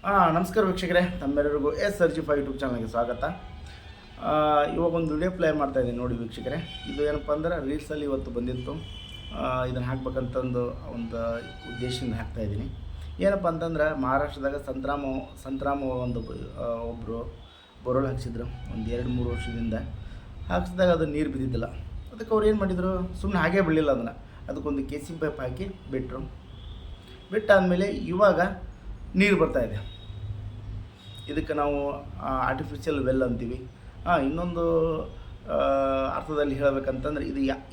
ನಮಸ್ಕಾರ ವೀಕ್ಷಕರೇ, ತಮ್ಮೆಲ್ಲರಿಗೂ SRG5 ಯೂಟ್ಯೂಬ್ ಚಾನಲ್ಗೆ ಸ್ವಾಗತ. ಇವಾಗ ಒಂದು ವಿಡಿಯೋ ಪ್ಲೇ ಮಾಡ್ತಾಯಿದ್ದೀನಿ ನೋಡಿ ವೀಕ್ಷಕರೇ. ಇದು ಏನಪ್ಪ ಅಂದ್ರೆ ರೀಲ್ಸಲ್ಲಿ ಇವತ್ತು ಬಂದಿತ್ತು. ಇದನ್ನು ಹಾಕ್ಬೇಕಂತಂದು ಒಂದು ಉದ್ದೇಶದಿಂದ ಹಾಕ್ತಾಯಿದ್ದೀನಿ. ಏನಪ್ಪ ಅಂತಂದ್ರೆ ಮಹಾರಾಷ್ಟ್ರದಾಗ ಸಂತರಾಮ ಒಬ್ಬರು ಬೋರ್ವೆಲ್ ಹಾಕ್ಸಿದ್ರು ಒಂದು 2-3 ವರ್ಷದಿಂದ. ಹಾಕ್ಸಿದಾಗ ಅದು ನೀರು ಬಿದ್ದಿದ್ದಿಲ್ಲ. ಅದಕ್ಕೆ ಅವ್ರು ಏನು ಮಾಡಿದರು, ಸುಮ್ಮನೆ ಹಾಗೇ ಬಿಡಲಿಲ್ಲ, ಅದಕ್ಕೊಂದು KC ಪೈಪ್ ಹಾಕಿ ಬಿಟ್ಟರು. ಬಿಟ್ಟಾದಮೇಲೆ ಇವಾಗ ನೀರು ಬರ್ತಾಯಿದೆ. ಇದಕ್ಕೆ ನಾವು ಆರ್ಟಿಫಿಷಿಯಲ್ ವೆಲ್ ಅಂತೀವಿ. ಇನ್ನೊಂದು ಅರ್ಥದಲ್ಲಿ ಹೇಳಬೇಕಂತಂದ್ರೆ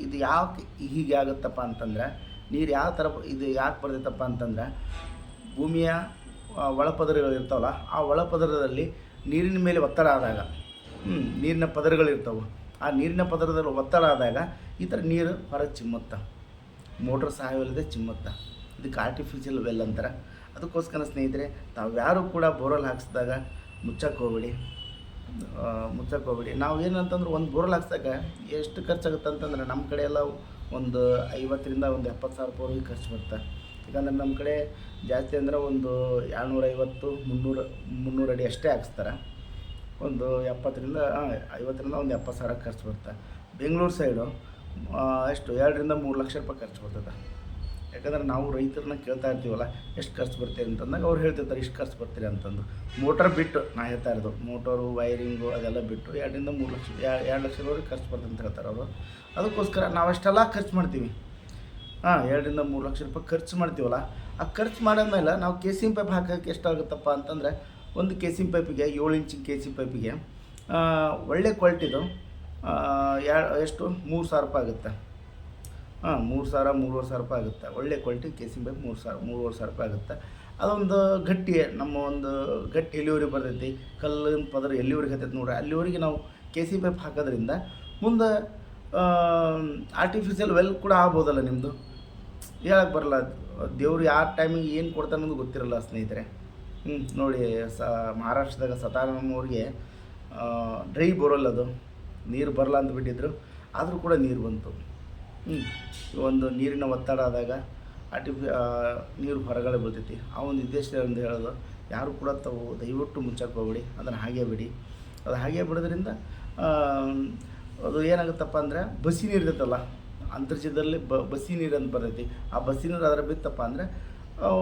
ಇದು ಯಾಕೆ ಹೀಗೆ ಆಗುತ್ತಪ್ಪ ಅಂತಂದ್ರೆ, ನೀರು ಯಾವ ಥರ ಇದು ಯಾಕೆ ಬರ್ತೈತಪ್ಪ ಅಂತಂದ್ರೆ, ಭೂಮಿಯ ಒಳಪದರಗಳಿರ್ತಾವಲ್ಲ, ಆ ಒಳಪದರದಲ್ಲಿ ನೀರಿನ ಮೇಲೆ ಒತ್ತಡ ಆದಾಗ, ನೀರಿನ ಪದರಗಳಿರ್ತಾವೆ, ಆ ನೀರಿನ ಪದರದಲ್ಲಿ ಒತ್ತಡ ಆದಾಗ ಈ ಥರ ನೀರು ಹೊರಗೆ ಚಿಮ್ಮುತ್ತೆ. ಮೋಟ್ರ್ ಸಹಾಯವಿಲ್ಲದೆ ಚಿಮ್ಮುತ್ತೆ. ಇದಕ್ಕೆ ಆರ್ಟಿಫಿಷಿಯಲ್ ವೆಲ್ ಅಂತಾರೆ. ಅದಕ್ಕೋಸ್ಕರ ಸ್ನೇಹಿತರೆ, ತಾವು ಯಾರು ಕೂಡ ಬೋರ್ವೆಲ್ ಹಾಕ್ಸಿದಾಗ ಮುಚ್ಚಕ್ಕೆ ಹೋಗ್ಬೇಡಿ. ನಾವು ಏನಂತಂದ್ರೆ ಒಂದು ಬೋರ್ವೆಲ್ ಹಾಕ್ಸಿದಾಗ ಎಷ್ಟು ಖರ್ಚಾಗುತ್ತೆ ಅಂತಂದರೆ, ನಮ್ಮ ಕಡೆ ಎಲ್ಲ ಒಂದು 50,000 ರಿಂದ 70,000 ರೂಪಾಯಿ ಖರ್ಚು ಬರುತ್ತೆ. ಯಾಕಂದರೆ ನಮ್ಮ ಕಡೆ ಜಾಸ್ತಿ ಅಂದರೆ ಒಂದು 250-300 ಅಡಿ ಅಷ್ಟೇ ಹಾಕ್ಸ್ತಾರೆ. ಒಂದು 50,000 ರಿಂದ 70,000 ಖರ್ಚು ಬರುತ್ತೆ. ಬೆಂಗಳೂರು ಸೈಡು ಎಷ್ಟು 2 ರಿಂದ 3 ಲಕ್ಷ ರೂಪಾಯಿ ಖರ್ಚು ಬರ್ತದೆ. ಯಾಕಂದರೆ ನಾವು ರೈತರನ್ನ ಕೇಳ್ತಾ ಇರ್ತೀವಲ್ಲ, ಎಷ್ಟು ಖರ್ಚು ಬರ್ತೀರಿ ಅಂತಂದಾಗ ಅವ್ರು ಹೇಳ್ತಿರ್ತಾರೆ ಇಷ್ಟು ಖರ್ಚು ಬರ್ತೀರಿ ಅಂತಂದು. ಮೋಟರ್ ಬಿಟ್ಟು ನಾ ಹೇಳ್ತಾ ಇರೋದು, ಮೋಟರು ವೈರಿಂಗು ಅದೆಲ್ಲ ಬಿಟ್ಟು 2 ರಿಂದ 3 ಲಕ್ಷ 2 ಲಕ್ಷದವರೆಗೆ ಖರ್ಚು ಬರ್ತದೆ ಅಂತ ಹೇಳ್ತಾರೆ ಅವರು. ಅದಕ್ಕೋಸ್ಕರ ನಾವು ಅಷ್ಟೆಲ್ಲ ಖರ್ಚು ಮಾಡ್ತೀವಿ. 2 ರಿಂದ 3 ಲಕ್ಷ ರೂಪಾಯಿ ಖರ್ಚು ಮಾಡ್ತೀವಲ್ಲ, ಆ ಖರ್ಚು ಮಾಡಿದ್ಮೇಲೆ ನಾವು KC ಪೈಪ್ ಹಾಕೋಕ್ಕೆ ಎಷ್ಟಾಗುತ್ತಪ್ಪ ಅಂತಂದರೆ, ಒಂದು KC ಪೈಪಿಗೆ 7 ಇಂಚಿನ KC ಪೈಪಿಗೆ ಒಳ್ಳೆ ಕ್ವಾಲಿಟಿದು ಎಷ್ಟು 3,000 ರೂಪಾಯಿ ಆಗುತ್ತೆ. 3,000-3,500 ರೂಪಾಯಿ ಆಗುತ್ತೆ. ಒಳ್ಳೆ ಕ್ವಾಲಿಟಿ KC ಪೈಪ್ 3,000-3,500 ರೂಪಾಯಿ ಆಗುತ್ತೆ. ಅದೊಂದು ಗಟ್ಟಿ, ನಮ್ಮ ಒಂದು ಗಟ್ಟಿ ಎಲ್ಲಿವರೆಗೆ ಬರ್ತೈತಿ, ಕಲ್ಲಿನ ಪದರ ಎಲ್ಲಿವರೆಗೆ ಹತ್ತೈತೆ ನೋಡ್ರಿ, ಅಲ್ಲಿವರೆಗೆ ನಾವು KC ಪೈಪ್ ಹಾಕೋದ್ರಿಂದ ಮುಂದೆ ಆರ್ಟಿಫಿಷಿಯಲ್ ವೆಲ್ ಕೂಡ ಆಗ್ಬೋದಲ್ಲ ನಿಮ್ಮದು. ಹೇಳಕ್ಕೆ ಬರಲ್ಲ, ದೇವ್ರು ಯಾವ ಟೈಮಿಗೆ ಏನು ಕೊಡ್ತಾನೆ ಅನ್ನೋದು ಗೊತ್ತಿರಲ್ಲ ಸ್ನೇಹಿತರೆ. ನೋಡಿ, ಮಹಾರಾಷ್ಟ್ರದಾಗ ಸತಾರಾಮವ್ರಿಗೆ ಡ್ರೈ ಬೋರ್ವೆಲ್, ಅದು ನೀರು ಬರಲ್ಲ ಅಂತ ಬಿಟ್ಟಿದ್ರು, ಆದರೂ ಕೂಡ ನೀರು ಬಂತು. ಒಂದು ನೀರಿನ ಒತ್ತಡ ಆದಾಗ ನೀರು ಹೊರಗಡೆ ಬೀಳ್ತೈತಿ. ಆ ಒಂದು ಉದ್ದೇಶದಿಂದ ಹೇಳೋದು, ಯಾರು ಕೂಡ ತಾವು ದಯವಿಟ್ಟು ಮುಚ್ಚಕ್ಕೆ ಹೋಗ್ಬೇಡಿ, ಅದನ್ನು ಹಾಗೇ ಬಿಡಿ. ಅದು ಹಾಗೇ ಬಿಡೋದ್ರಿಂದ ಅದು ಏನಾಗುತ್ತಪ್ಪ ಅಂದರೆ, ಬಸಿ ನೀರು ಇರುತ್ತಲ್ಲ, ಅಂತರ್ಜಲದಲ್ಲಿ ಬಸಿ ನೀರು ಅಂತ ಬರ್ತೈತಿ. ಆ ಬಸಿ ನೀರು ಅದರ ಬಿತ್ತಪ್ಪ ಅಂದರೆ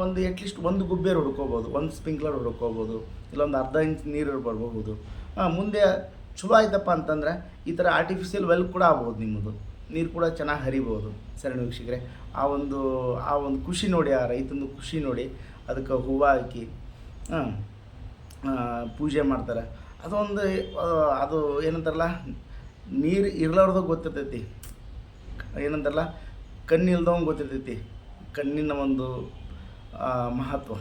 ಒಂದು ಅಟ್ಲೀಸ್ಟ್ ಒಂದು ಗುಬ್ಬೇರು ಹುಡ್ಕೋಬೋದು, ಒಂದು ಸ್ಪ್ರಿಂಕ್ಲರ್ ಹುಡ್ಕೋಬೋದು, ಇಲ್ಲೊಂದು ಅರ್ಧ ಇಂಚ್ ನೀರು ಬರಬಹುದು. ಮುಂದೆ ಚಲೋ ಆಯ್ತಪ್ಪ ಅಂತಂದರೆ ಈ ಥರ ಆರ್ಟಿಫಿಷಿಯಲ್ ವೆಲ್ ಕೂಡ ಆಗ್ಬೋದು. ನಿಮ್ಮದು ನೀರು ಕೂಡ ಚೆನ್ನಾಗಿ ಹರಿಬೋದು. ಸರಿ ವೀಕ್ಷಕರೇ, ಆ ಒಂದು ಖುಷಿ ನೋಡಿ, ಆ ರೈತಂದು ಖುಷಿ ನೋಡಿ, ಅದಕ್ಕೆ ಹೂವು ಹಾಕಿ ಪೂಜೆ ಮಾಡ್ತಾರೆ. ಅದು ಏನಂತಾರಲ್ಲ, ನೀರು ಇರ್ಲಾರ್ದಾಗ ಗೊತ್ತಿರ್ತೈತಿ, ಏನಂತಾರಲ್ಲ, ಕಣ್ಣಿಲ್ದವಂಗೆ ಗೊತ್ತಿರ್ತೈತಿ ಕಣ್ಣಿನ ಒಂದು ಮಹತ್ವ.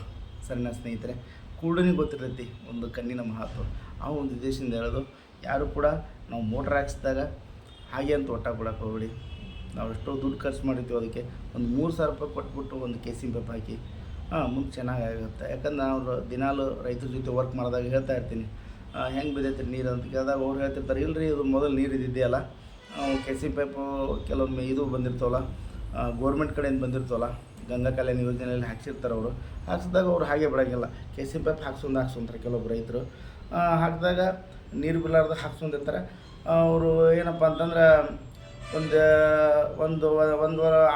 ಸರಿನಾ ಸ್ನೇಹಿತರೆ, ಕೂಡನಿಗೆ ಗೊತ್ತಿರ್ತೈತಿ ಒಂದು ಕಣ್ಣಿನ ಮಹತ್ವ. ಆ ಒಂದು ಉದ್ದೇಶದಿಂದ ಹೇಳೋದು, ಯಾರು ಕೂಡ ನಾವು ಮೋಟ್ರ್ ಹಾಕ್ಸಿದಾಗ ಹಾಗೆ ಅಂತ ಒಟ್ಟಾಗಿ ಕೊಡಕ್ಕೆ ಹೋಗ್ಬೇಡಿ. ನಾವು ಎಷ್ಟೋ ದುಡ್ಡು ಖರ್ಚು ಮಾಡಿರ್ತೀವಿ, ಅದಕ್ಕೆ ಒಂದು 3,000 ರೂಪಾಯಿ ಕೊಟ್ಬಿಟ್ಟು ಒಂದು KC ಪೈಪ್ ಹಾಕಿ ಮುಂದೆ ಚೆನ್ನಾಗಾಗುತ್ತೆ. ಯಾಕಂದ್ರೆ ನಾವು ದಿನಾಲು ರೈತರ ಜೊತೆ ವರ್ಕ್ ಮಾಡಿದಾಗ ಹೇಳ್ತಾ ಇರ್ತೀನಿ, ಹೆಂಗೆ ಬಿದ್ದೈತೆ ನೀರು ಅಂತ ಕೇಳಿದಾಗ ಅವ್ರು ಹೇಳ್ತಿರ್ತಾರೆ, ಇಲ್ಲರಿ ಇದು ಮೊದಲು ನೀರು ಇದ್ದಿದೆಯಲ್ಲ, KC ಪೈಪು ಕೆಲವೊಮ್ಮೆ ಇದು ಬಂದಿರ್ತಾವಲ್ಲ, ಗೋರ್ಮೆಂಟ್ ಕಡೆಯಿಂದ ಬಂದಿರ್ತಾವಲ್ಲ, ಗಂಗಾ ಕಲ್ಯಾಣ ಯೋಜನೆಯಲ್ಲಿ ಹಾಕ್ಸಿರ್ತಾರೆ ಅವರು. ಹಾಕ್ಸಿದಾಗ ಅವ್ರು ಹಾಗೆ ಬಿಡೋಂಗಿಲ್ಲ, KC ಪೈಪ್ ಹಾಕ್ಸೊಂತಾರೆ ಕೆಲವೊಬ್ಬರು ರೈತರು. ಹಾಕಿದಾಗ ನೀರು ಬಿಡಲಾರ್ದು ಹಾಕ್ಸ್ಕೊಂಡಿರ್ತಾರೆ. ಅವರು ಏನಪ್ಪ ಅಂತಂದ್ರೆ ಒಂದು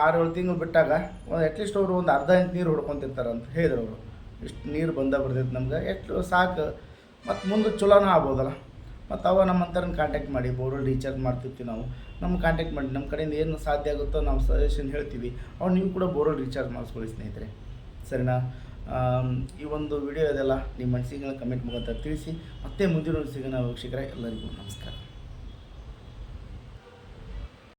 6-7 ತಿಂಗಳು ಬಿಟ್ಟಾಗ ಅಟ್ಲೀಸ್ಟ್ ಅವರು ಒಂದು ಅರ್ಧ ಇಂಚ್ ನೀರು ಹೊಡ್ಕೊತಿರ್ತಾರೆ ಅಂತ ಹೇಳಿದ್ರು ಅವರು. ಇಷ್ಟು ನೀರು ಬರ್ತೈತೆ ನಮ್ಗೆ, ಎಷ್ಟು ಸಾಕು, ಮತ್ತು ಮುಂದೆ ಚಲೋನ ಆಗ್ಬೋದಲ್ಲ. ಮತ್ತು ಅವ ನಮ್ಮಂಥರನ್ನ ಕಾಂಟ್ಯಾಕ್ಟ್ ಮಾಡಿ, ಬೋರ್ವೆಲ್ ರೀಚಾರ್ಜ್ ಮಾಡ್ತಿರ್ತೀವಿ ನಾವು, ನಮ್ಗೆ ಕಾಂಟ್ಯಾಕ್ಟ್ ಮಾಡಿ, ನಮ್ಮ ಕಡೆಯಿಂದ ಏನು ಸಾಧ್ಯ ಆಗುತ್ತೋ ನಾವು ಸಜೆಷನ್ ಹೇಳ್ತೀವಿ. ಅವ್ರು ನೀವು ಕೂಡ ಬೋರ್ವೆಲ್ ರೀಚಾರ್ಜ್ ಮಾಡಿಸ್ಕೊಳ್ಳಿ ಸ್ನೇಹಿತರೆ. ಸರಿನಾ? ಈ ಒಂದು ವಿಡಿಯೋ ಇದೆಲ್ಲ ನಿಮ್ಮ ಮನಸ್ಸಿಗೆ ಕಮೆಂಟ್ ಮುಖಾಂತರ ತಿಳಿಸಿ. ಮತ್ತೆ ಮುಂದಿನ ಸಿಗೋಣ ವೀಕ್ಷಕರೇ. ಎಲ್ಲರಿಗೂ ನಮಸ್ಕಾರ.